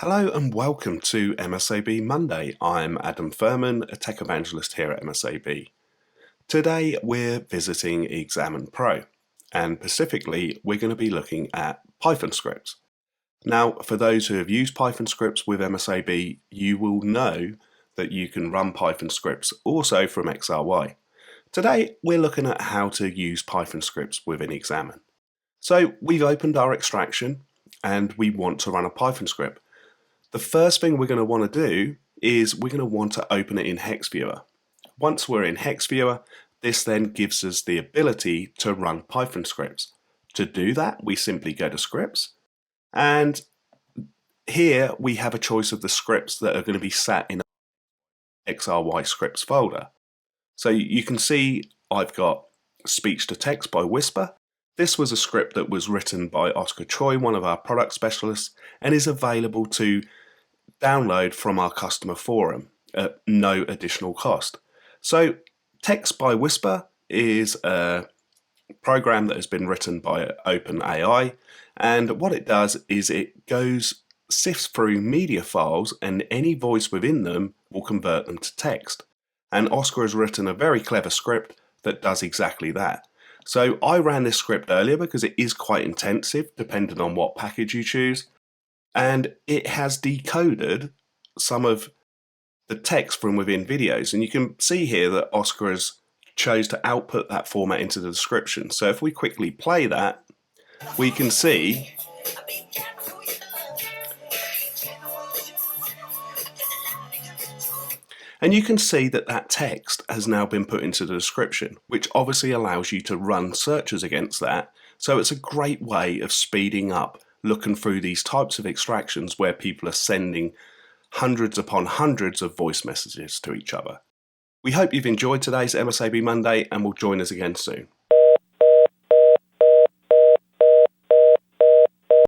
Hello and welcome to MSAB Monday. I'm Adam Furman, a tech evangelist here at MSAB. Today we're visiting XAMN Pro, and specifically we're going to be looking at Python scripts. Now, for those who have used Python scripts with MSAB, you will know that you can run Python scripts also from XRY. Today we're looking at how to use Python scripts within XAMN. So we've opened our extraction and we want to run a Python script. The first thing we're going to want to do is we're going to want to open it in Hex Viewer. Once we're in Hex Viewer, this then gives us the ability to run Python scripts. To do that, we simply go to Scripts, and here we have a choice of the scripts that are going to be sat in XRY scripts folder. So you can see I've got Speech to Text by Whisper. This was a script that was written by Oscar Choi, one of our product specialists, and is available to download from our customer forum at no additional cost. So Text by Whisper is a program that has been written by OpenAI, and what it does is it sifts through media files, and any voice within them will convert them to text. And Oscar has written a very clever script that does exactly that. So I ran this script earlier because it is quite intensive depending on what package you choose, and it has decoded some of the text from within videos, and you can see here that Oscar has chose to output that format into the description. So if we quickly play that, we can see and you can see that that text has now been put into the description, which obviously allows you to run searches against that. So it's a great way of speeding up looking through these types of extractions where people are sending hundreds upon hundreds of voice messages to each other. We hope you've enjoyed today's MSAB Monday and will join us again soon.